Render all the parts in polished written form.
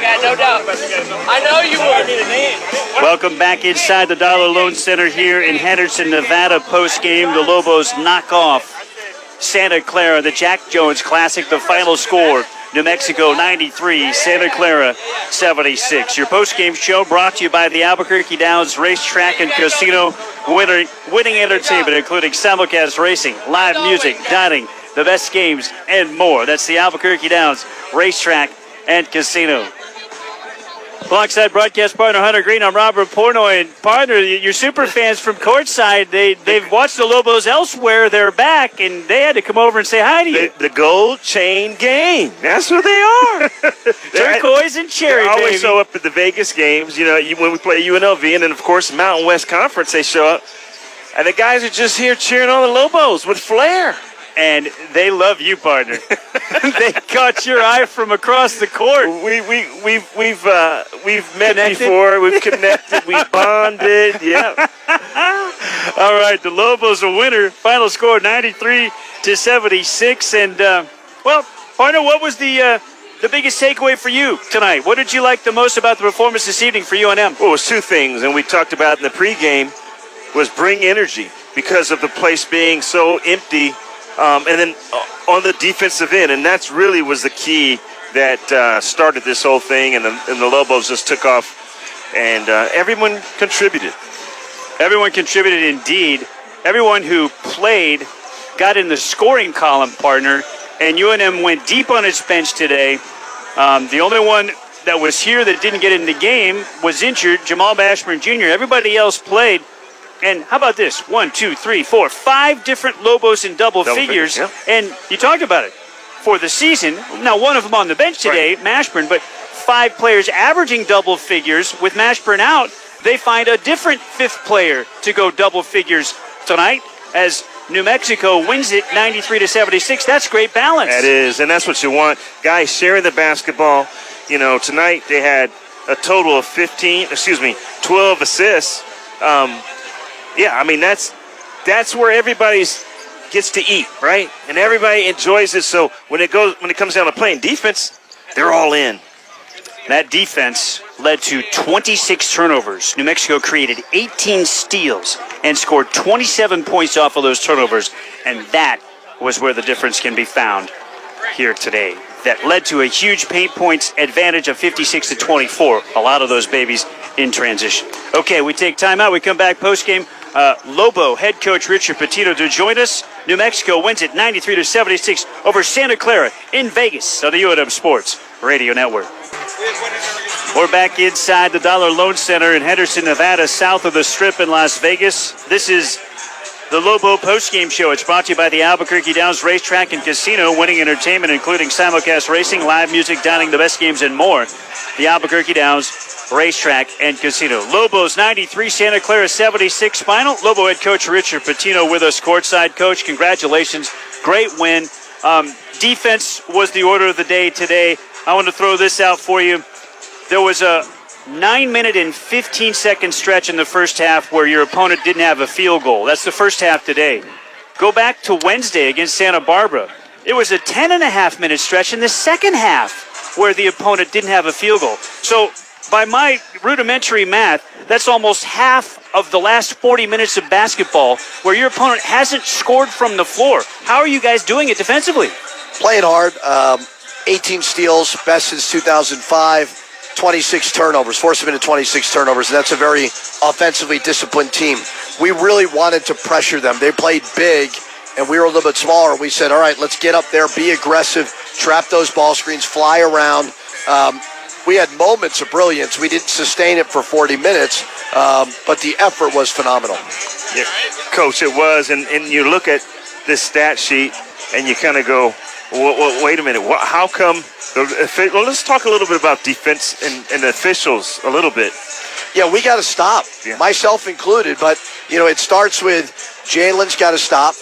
I got no doubt. I know you would. Welcome back inside the Dollar Loan Center here in Henderson, Nevada. Post-game, the Lobos knock off Santa Clara, the Jack Jones Classic. The final score, New Mexico 93, Santa Clara 76. Your post-game show brought to you by the Albuquerque Downs Racetrack and Casino. Winning entertainment, including simulcast racing, live music, dining, the best games, and more. That's the Albuquerque Downs Racetrack and Casino. Alongside broadcast partner Hunter Green, I'm Robert Portnoy. And partner, your super fans from courtside, they've watched the Lobos elsewhere. They're back, and they had to come over and say hi to you. The gold chain gang. That's what they are. Turquoise and cherry, they always baby. show up at the Vegas games. You know, when we play UNLV, and then, of course, Mountain West Conference, they show up. And the guys are just here cheering on the Lobos with flair. And they love you, partner. They caught your eye from across the court. We've met before. We've connected. We bonded. Yeah. All right, the Lobos a winner. Final score 93-76. And well, partner, what was the biggest takeaway for you tonight? What did you like the most about the performance this evening for UNM? Well, it was two things, and we talked about in the pregame, was bring energy because of the place being so empty. And then on the defensive end, and that's really was the key that started this whole thing, and the Lobos just took off, and everyone contributed. Everyone contributed indeed. Everyone who played got in the scoring column, partner, and UNM went deep on its bench today. The only one that was here that didn't get in the game was injured, Jamal Bashburn Jr. Everybody else played. And how about this? 1, 2, 3, 4, 5 different Lobos in double figures. Yeah. And you talked about it. For the season, now one of them on the bench today, right, Mashburn, but 5 players averaging double figures. With Mashburn out, they find a different 5th player to go double figures tonight as New Mexico wins it 93-76. That's great balance. That is, and that's what you want. Guys sharing the basketball. You know, tonight they had a total of 12 assists. Yeah, I mean, that's where everybody gets to eat, right? And everybody enjoys it. So when it comes down to playing defense, they're all in. That defense led to 26 turnovers. New Mexico created 18 steals and scored 27 points off of those turnovers. And that was where the difference can be found here today. That led to a huge paint points advantage of 56-24. A lot of those babies in transition. Okay, we take time out. We come back post-game. Lobo head coach Richard Pitino to join us. New Mexico wins it 93-76 over Santa Clara in Vegas on the UNM Sports Radio Network. We're back inside the Dollar Loan Center in Henderson, Nevada, south of the Strip in Las Vegas. This is the Lobo postgame show. It's brought to you by the Albuquerque Downs Racetrack and Casino, winning entertainment including simulcast racing, live music, dining, the best games, and more. The Albuquerque Downs Racetrack and Casino. Lobos 93, Santa Clara 76 final. Lobo head coach Richard Pitino with us courtside. Coach, congratulations. Great win. Defense was the order of the day today. I want to throw this out for you. There was a 9-minute and 15-second stretch in the first half where your opponent didn't have a field goal. That's the first half today. Go back to Wednesday against Santa Barbara. It was a 10.5-minute stretch in the second half where the opponent didn't have a field goal. So by my rudimentary math, that's almost half of the last 40 minutes of basketball where your opponent hasn't scored from the floor. How are you guys doing it defensively? Playing hard. 18 steals, best since 2005. 26 turnovers, forced them into 26 turnovers, and that's a very offensively disciplined team. We really wanted to pressure them. They played big, and we were a little bit smaller. We said, all right, let's get up there, be aggressive, trap those ball screens, fly around. We had moments of brilliance. We didn't sustain it for 40 minutes, but the effort was phenomenal. Yeah, Coach, it was, and you look at this stat sheet, and you kind of go, wait a minute, how come? Well, let's talk a little bit about defense and the officials a little bit. Yeah, we got to stop, myself included. But, it starts with Jalen's got to stop.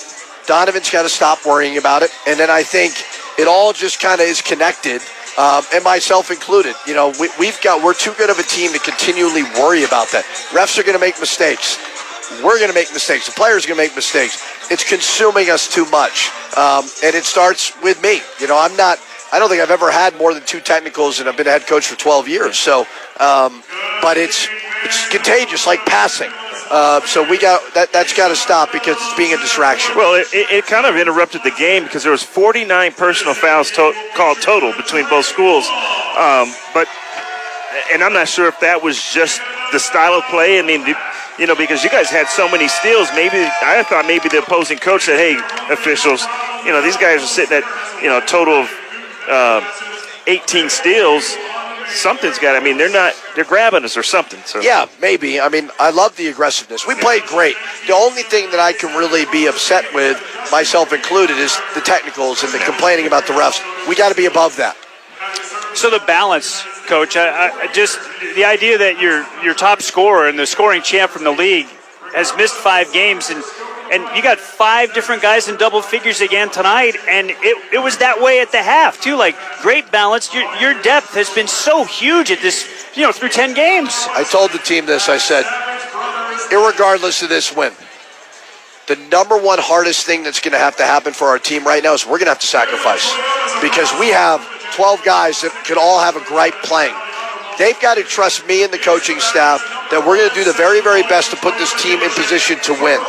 Donovan's got to stop worrying about it. And then I think it all just kind of is connected, and myself included. We're too good of a team to continually worry about that. Refs are going to make mistakes. We're going to make mistakes. The players are going to make mistakes. It's consuming us too much. And it starts with me. I'm not I don't think I've ever had more than 2 technicals, and I've been a head coach for 12 years. So, but it's contagious, like passing. So we got that's got to stop because it's being a distraction. Well, it kind of interrupted the game because there was 49 personal fouls called total between both schools. And I'm not sure if that was just the style of play. I mean, because you guys had so many steals, I thought maybe the opposing coach said, hey, officials, these guys are sitting at, a total of 18 steals. Something's got, they're grabbing us or something. So. Yeah, maybe. I love the aggressiveness. We played great. The only thing that I can really be upset with, myself included, is the technicals and the complaining about the refs. We got to be above that. So the balance, Coach, I just the idea that your top scorer and the scoring champ from the league has missed 5 games, and you got 5 different guys in double figures again tonight, and it was that way at the half too. Like, great balance. Your depth has been so huge at this, through 10 games. I told the team this. I said, irregardless of this win, the number one hardest thing that's going to have to happen for our team right now is we're going to have to sacrifice, because we have 12 guys that could all have a gripe playing. They've got to trust me and the coaching staff that we're going to do the very, very best to put this team in position to win.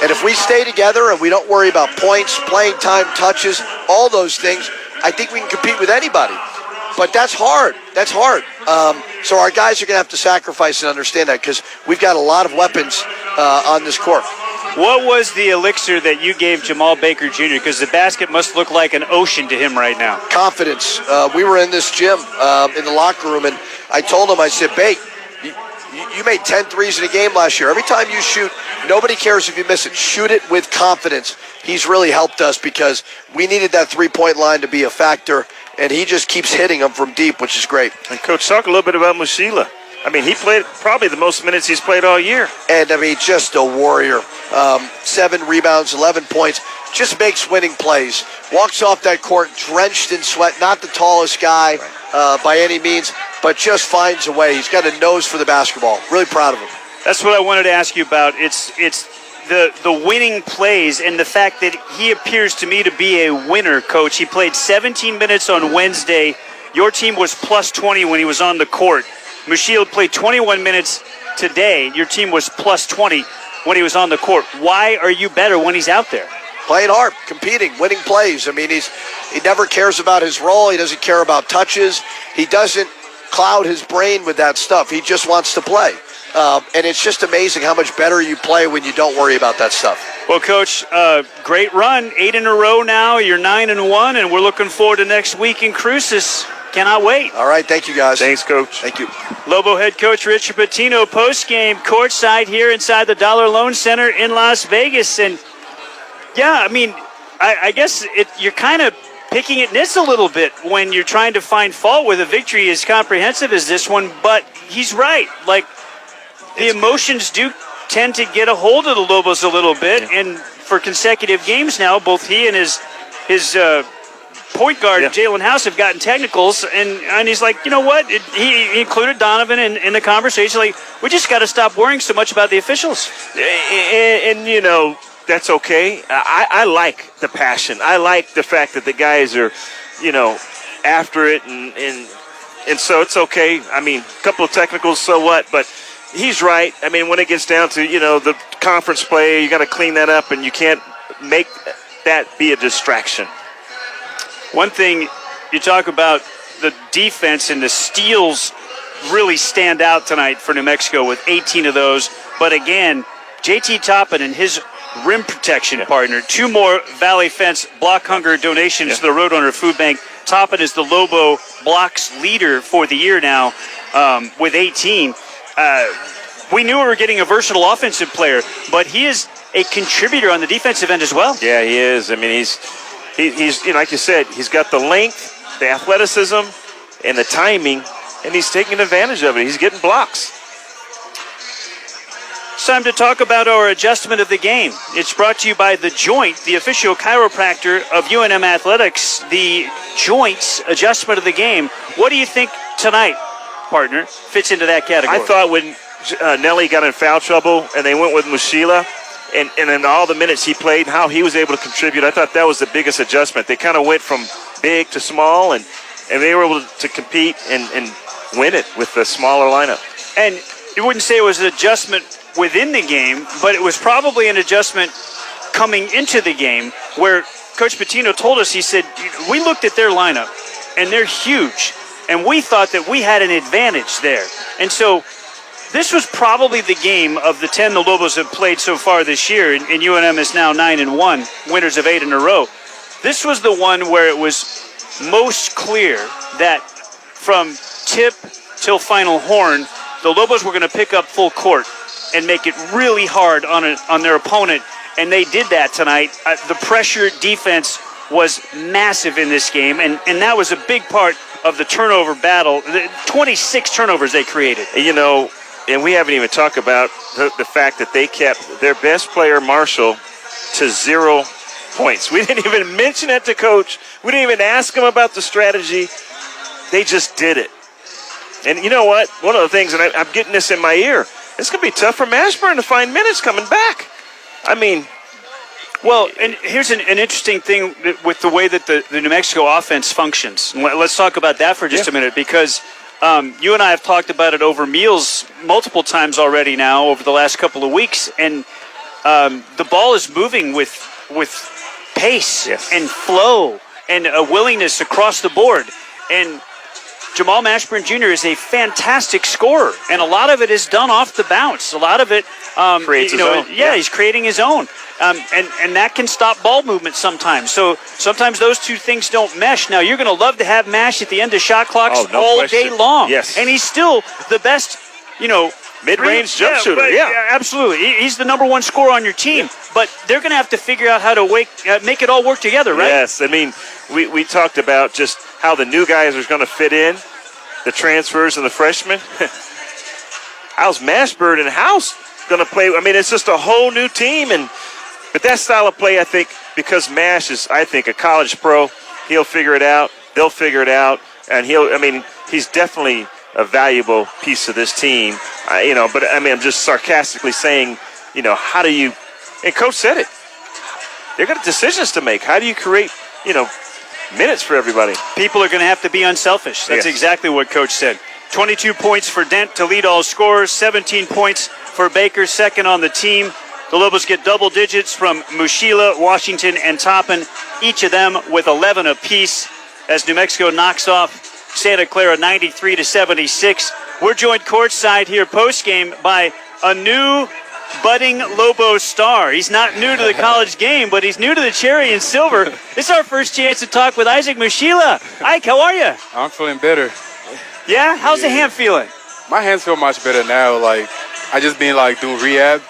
And if we stay together and we don't worry about points, playing time, touches, all those things, I think we can compete with anybody. But that's hard. That's hard. So our guys are going to have to sacrifice and understand that, because we've got a lot of weapons on this court. What was the elixir that you gave Jamal Baker Jr.? Because the basket must look like an ocean to him right now. Confidence. We were in this gym in the locker room, and I told him, I said, Bake, you made 10 threes in a game last year. Every time you shoot, nobody cares if you miss it. Shoot it with confidence. He's really helped us because we needed that three-point line to be a factor, and he just keeps hitting them from deep, which is great. And, Coach, talk a little bit about Mushila. He played probably the most minutes he's played all year. And, just a warrior. 7 rebounds, 11 points. Just makes winning plays. Walks off that court drenched in sweat. Not the tallest guy by any means, but just finds a way. He's got a nose for the basketball. Really proud of him. That's what I wanted to ask you about. It's the winning plays and the fact that he appears to me to be a winner, Coach. He played 17 minutes on Wednesday. Your team was plus 20 when he was on the court. Mushila played 21 minutes today. Your team was plus 20 when he was on the court. Why are you better when he's out there? Playing hard, competing, winning plays. He never cares about his role. He doesn't care about touches. He doesn't cloud his brain with that stuff. He just wants to play. And it's just amazing how much better you play when you don't worry about that stuff. Well, Coach, great run. 8 in a row now. You're 9-1, and we're looking forward to next week in Cruces. Cannot wait. All right, thank you, guys. Thanks, Coach. Thank you. Lobo head coach Richard Pitino post-game courtside here inside the Dollar Loan Center in Las Vegas. And, yeah, I guess you're kind of picking at nits a little bit when you're trying to find fault with a victory as comprehensive as this one. But he's right. The emotions do tend to get a hold of the Lobos a little bit. Yeah. And for consecutive games now, both he and his point guard, Jalen House, have gotten technicals, and he's like, you know what? He included Donovan in the conversation. We just got to stop worrying so much about the officials. And that's okay. I like the passion. I like the fact that the guys are, after it, and so it's okay. A couple of technicals, so what? But he's right. When it gets down to, the conference play, you got to clean that up, and you can't make that be a distraction. One thing you talk about, the defense and the steals really stand out tonight for New Mexico with 18 of those. But again, JT Toppin and his rim protection partner, 2 more Valley Fence Block Hunger donations to the Roadrunner Food Bank. Toppin is the Lobo blocks leader for the year now with 18. We knew we were getting a versatile offensive player, but he is a contributor on the defensive end as well. Yeah, he is. He's like you said, he's got the length, the athleticism, and the timing, and he's taking advantage of it. He's getting blocks. It's time to talk about our adjustment of the game. It's brought to you by The Joint, the official chiropractor of UNM Athletics. The Joint's adjustment of the game. What do you think tonight, partner, fits into that category? I thought when Nelly got in foul trouble and they went with Mushila, and in all the minutes he played, how he was able to contribute, I thought that was the biggest adjustment. They kind of went from big to small, and they were able to compete and win it with a smaller lineup. And you wouldn't say it was an adjustment within the game, but it was probably an adjustment coming into the game where Coach Pitino told us, he said, we looked at their lineup, and they're huge, and we thought that we had an advantage there. And so this was probably the game of the 10 the Lobos have played so far this year, and UNM is now 9-1, winners of 8 in a row. This was the one where it was most clear that from tip till final horn, the Lobos were going to pick up full court and make it really hard on their opponent, and they did that tonight. The pressure defense was massive in this game, and that was a big part of the turnover battle. The 26 turnovers they created. You know, and we haven't even talked about the fact that they kept their best player, Marshall, to 0 points. We didn't even mention it to Coach. We didn't even ask him about the strategy. They just did it. And you know what? One of the things, and I'm getting this in my ear, it's going to be tough for Mashburn to find minutes coming back. I mean, well, and here's an interesting thing with the way that the New Mexico offense functions. Let's talk about that for just a minute, because you and I have talked about it over meals multiple times already now over the last couple of weeks, and the ball is moving with pace and flow and a willingness across the board. And Jamal Mashburn Jr. is a fantastic scorer, and a lot of it is done off the bounce. A lot of it, creates his own. Yeah, he's creating his own, and that can stop ball movement sometimes. So sometimes those two things don't mesh. Now you're going to love to have Mash at the end of shot clocks all day long. Yes, and he's still the best, mid-range jump shooter. Yeah, absolutely. He's the number one scorer on your team. Yeah. But they're going to have to figure out how to make it all work together, right? Yes, I mean, we talked about just how the new guys are going to fit in, the transfers and the freshmen. How's Mashburn and House going to play? I mean, it's just a whole new team. But that style of play, I think, because Mash is, I think, a college pro, he'll figure it out. They'll figure it out. And he's definitely a valuable piece of this team. But I'm just sarcastically saying, how do you, and Coach said it, they've got decisions to make. How do you create, minutes for everybody? People are going to have to be unselfish. That's exactly what Coach said. 22 points for Dent to lead all scorers, 17 points for Baker, second on the team. The Lobos get double digits from Mushila, Washington, and Toppin, each of them with 11 apiece, as New Mexico knocks off Santa Clara 93-76. We're joined courtside here post-game by a new budding Lobo star. He's not new to the college game, but he's new to the cherry and silver. This is our first chance to talk with Isaac Mushila. Ike, how are you? I'm feeling better. Yeah? How's the hand feeling? My hands feel much better now. Like, I just been doing rehab,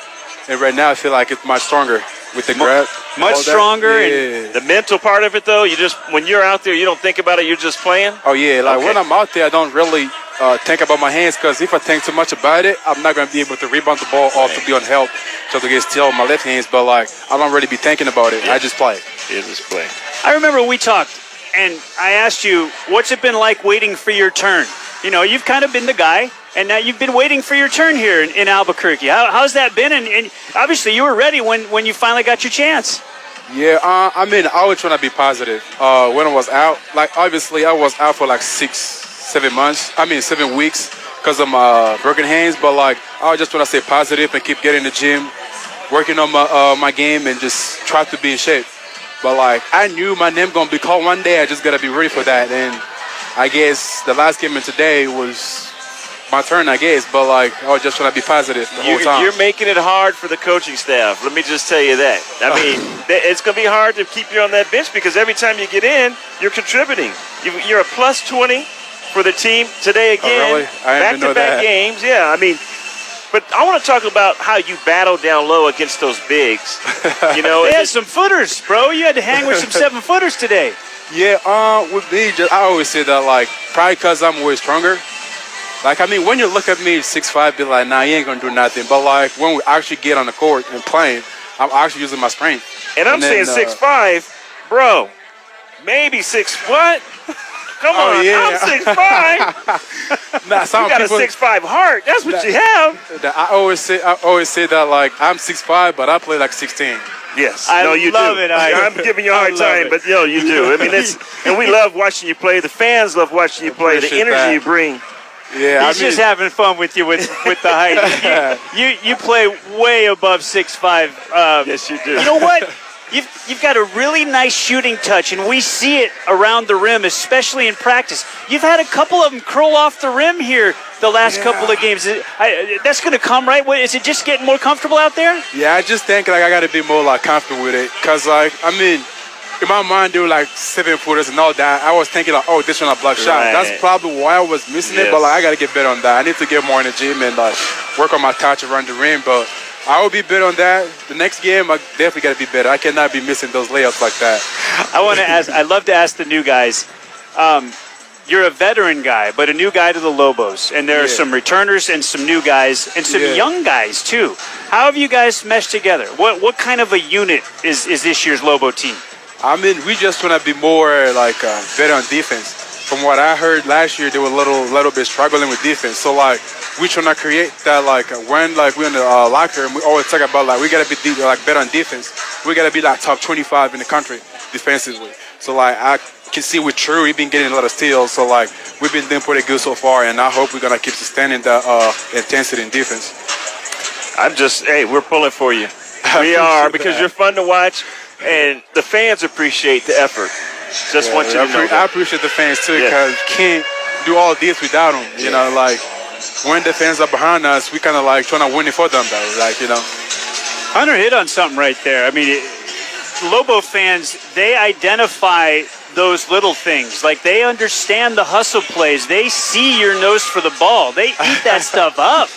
and right now I feel like it's much stronger with the grab. Much stronger. Yeah. And the mental part of it, though, when you're out there, you don't think about it, you're just playing? Oh, yeah. When I'm out there, I don't really think about my hands, because if I think too much about it, I'm not going to be able to rebound the ball off to be on help, so to get still on my left hands. But, I don't really be thinking about it. Yeah. I just play. You just play. I remember we talked, and I asked you, what's it been like waiting for your turn? You've kind of been the guy, and now you've been waiting for your turn here in Albuquerque. How's that been? And obviously you were ready when you finally got your chance. Yeah, I always trying to be positive. When I was out, obviously I was out for 7 weeks because of my broken hands. But I was just trying to stay positive and keep getting in the gym, working on my game, and just try to be in shape. But I knew my name gonna be called one day. I just gotta be ready for that. And I guess the last game of today was my turn, I guess. But I was just trying to be positive the whole time. You're making it hard for the coaching staff. Let me just tell you that. I mean, it's going to be hard to keep you on that bench, because every time you get in, you're contributing. You're a plus 20 for the team today again. Oh, really? I didn't know back-to-back that. games. Yeah, but I want to talk about how you battle down low against those bigs. They had some footers, bro. You had to hang with some 7-footers today. Yeah, with me, I always say that, probably because I'm way stronger. When you look at me 6'5", be like, nah, you ain't going to do nothing. But, when we actually get on the court and playing, I'm actually using my strength. And I'm saying 6'5", bro, maybe 6 what? Come on, yeah. I'm 6'5". Nah, some you got people, a 6'5" heart. That's what you have. I always say that, I'm 6'5", but I play 16. Yes. I no, you love do. it, Ike. I'm giving you a hard I love time, it. but you do. I mean, and we love watching you play. The fans love watching you play. The Appreciate energy that. you bring. Yeah, He's just having fun with you with the height. You play way above 6'5". Yes, you do. You know what? You've got a really nice shooting touch, and we see it around the rim, especially in practice. You've had a couple of them curl off the rim here the last couple of games. That's going to come, right? Is it just getting more comfortable out there? Yeah, I just think like I got to be more like comfortable with it, cause like I mean, in my mind, they were like 7-footers and all that. I was thinking like, oh, this one a block shot. Right. That's probably why I was missing it. But like I got to get better on that. I need to get more in the gym and like work on my touch around the rim. But I will be better on that. The next game, I definitely got to be better. I cannot be missing those layups like that. I want to ask. I love to ask the new guys. You're a veteran guy, but a new guy to the Lobos, and there are some returners and some new guys and some young guys too. How have you guys meshed together? What kind of a unit is this year's Lobo team? I mean, we just want to be more like better on defense. From what I heard last year, they were a little bit struggling with defense. So like we trying to create that like when like we're in the locker room, we always talk about like we gotta be like better on defense. We gotta be like top 25 in the country defensively. So like I can see with True, we've been getting a lot of steals. So like we've been doing pretty good so far, and I hope we're gonna keep sustaining that intensity in defense. We're pulling for you. We are, because you're fun to watch, and the fans appreciate the effort. Just want you to know I that. appreciate the fans too, because can't do all this without them. You know, like when the fans are behind us, we kind of like trying to win it for them, though. Like, you know. Hunter hit on something right there. I mean, Lobo fans, they identify those little things. Like, they understand the hustle plays. They see your nose for the ball. They eat that stuff up.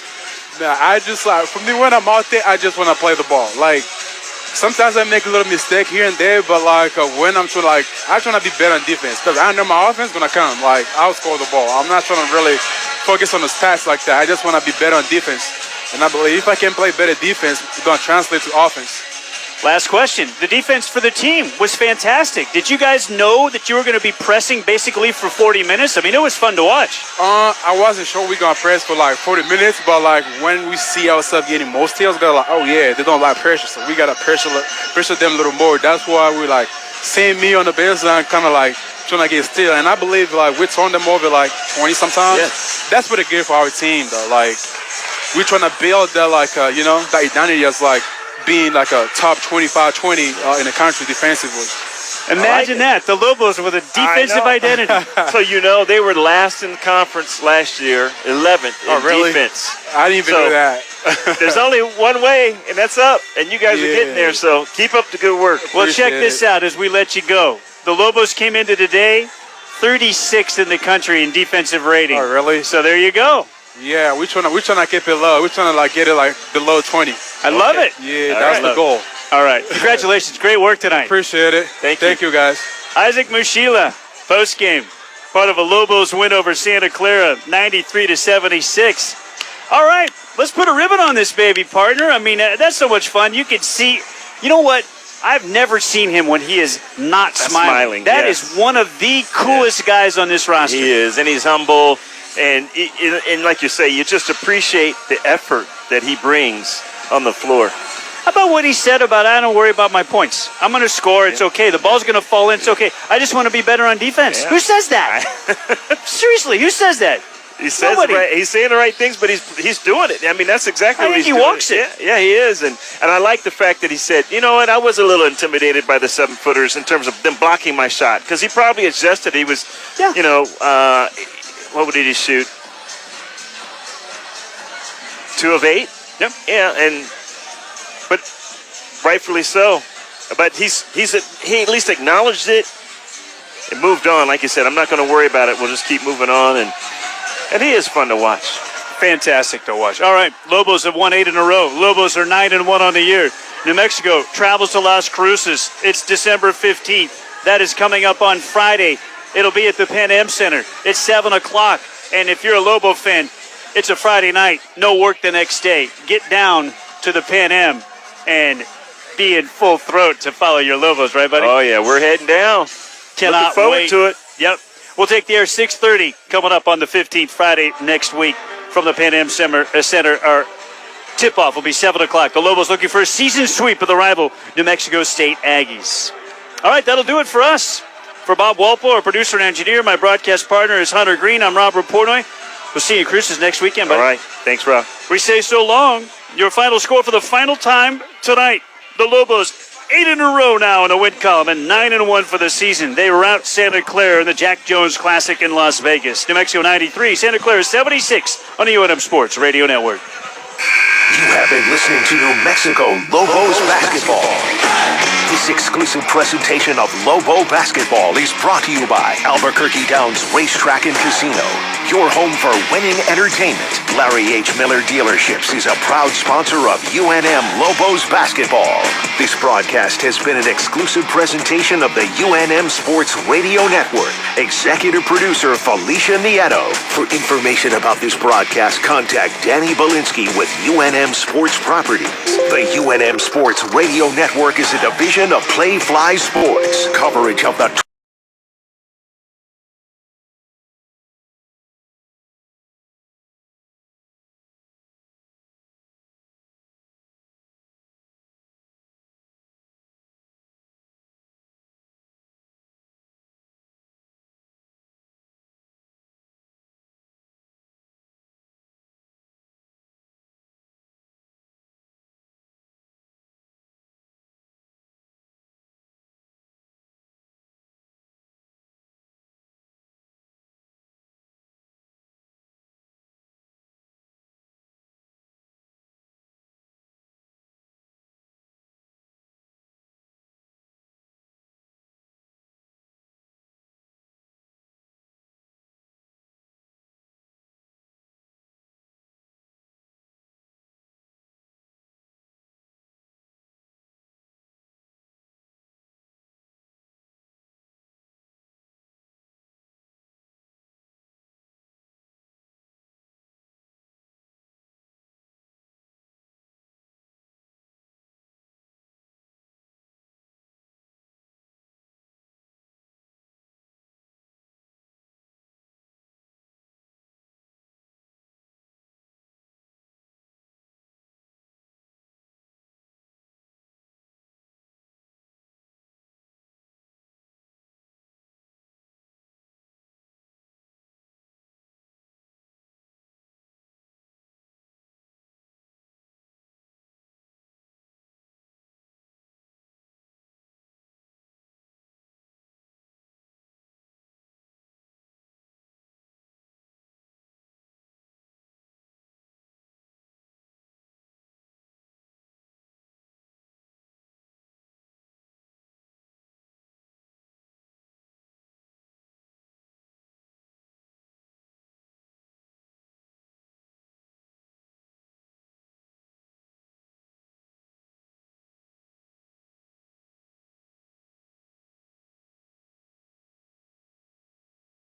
Nah, I just like, for me, when I'm out there, I just want to play the ball. Like, sometimes I make a little mistake here and there, but like when I'm trying, like I'm trying to be better on defense, because I know my offense gonna come. Like, I'll score the ball. I'm not trying to really focus on the stats like that. I just want to be better on defense, and I believe if I can play better defense, it's gonna translate to offense. Last question. The defense for the team was fantastic. Did you guys know that you were going to be pressing basically for 40 minutes? I mean, it was fun to watch. I wasn't sure we gonna press for like 40 minutes, but like when we see ourselves getting more steals, they're like, oh yeah, they don't like pressure, so we gotta pressure them a little more. That's why we like seeing me on the baseline, kind of like trying to get steal. And I believe like we turn them over like 20 sometimes. Yes. That's what it gives for our team though. Like we're trying to build that like you know, that identity as like being like a top 25-20 in the country defensively. Imagine that. The Lobos with a defensive identity. So you know they were last in the conference last year, 11th in defense. I didn't even know that. There's only one way, and that's up. And you guys are getting there, so keep up the good work. Well, check Appreciate this out as we let you go. The Lobos came into today 36th in the country in defensive rating. Oh, really? So there you go. Yeah, we're trying to keep it low. We're trying to like get it like below 20. I love it. Yeah, that's the goal. All right. Congratulations. Great work tonight. Appreciate it. Thank you guys. Isaac Mushila, post game, part of a Lobos win over Santa Clara, 93-76. All right, let's put a ribbon on this baby, partner. I mean, that's so much fun. You can see, you know what? I've never seen him when he is not smiling. That is one of the coolest guys on this roster. He is, and he's humble. And like you say, you just appreciate the effort that he brings on the floor. How about what he said about, I don't worry about my points. I'm going to score. It's okay. The ball's going to fall in. It's okay. I just want to be better on defense. Who says that? Seriously, who says that? He says Nobody. right. He's saying the right things, but he's doing it. I mean, that's exactly what he's doing. He walks it. Yeah, he is. And I like the fact that he said, you know what, I was a little intimidated by the 7-footers in terms of them blocking my shot, because he probably adjusted. He was, you know, what did he shoot? 2 of 8? Yep. Yeah, but rightfully so. But he at least acknowledged it and moved on. Like you said, I'm not going to worry about it. We'll just keep moving on. And he is fun to watch. Fantastic to watch. All right, Lobos have won 8 in a row. Lobos are 9-1 on the year. New Mexico travels to Las Cruces. It's December 15th. That is coming up on Friday. It'll be at the Pan Am Center. It's 7 o'clock. And if you're a Lobo fan, it's a Friday night. No work the next day. Get down to the Pan Am and be in full throat to follow your Lobos, right, buddy? Oh, yeah, we're heading down. Cannot Looking forward wait. to it. Yep. We'll take the air 6:30 coming up on the 15th, Friday next week from the Pan Am Center. Tip-off will be 7 o'clock. The Lobos looking for a season sweep of the rival New Mexico State Aggies. All right, that'll do it for us. For Bob Walpole, our producer and engineer, my broadcast partner is Hunter Green. I'm Robert Portnoy. We'll see you in Cruises next weekend, buddy. All right. Thanks, Rob. We say so long. Your final score for the final time tonight. The Lobos 8 in a row now in a win column and 9-1 for the season. They rout Santa Clara in the Jack Jones Classic in Las Vegas. New Mexico 93, Santa Clara 76 on the UNM Sports Radio Network. You have been listening to New Mexico Lobos basketball. This exclusive presentation of Lobo Basketball is brought to you by Albuquerque Downs Racetrack and Casino, your home for winning entertainment. Larry H. Miller Dealerships is a proud sponsor of UNM Lobos Basketball. This broadcast has been an exclusive presentation of the UNM Sports Radio Network. Executive producer Felicia Nieto. For information about this broadcast, contact Danny Belinsky with UNM Sports Properties. The UNM Sports Radio Network is a division of Play Fly Sports. Coverage of the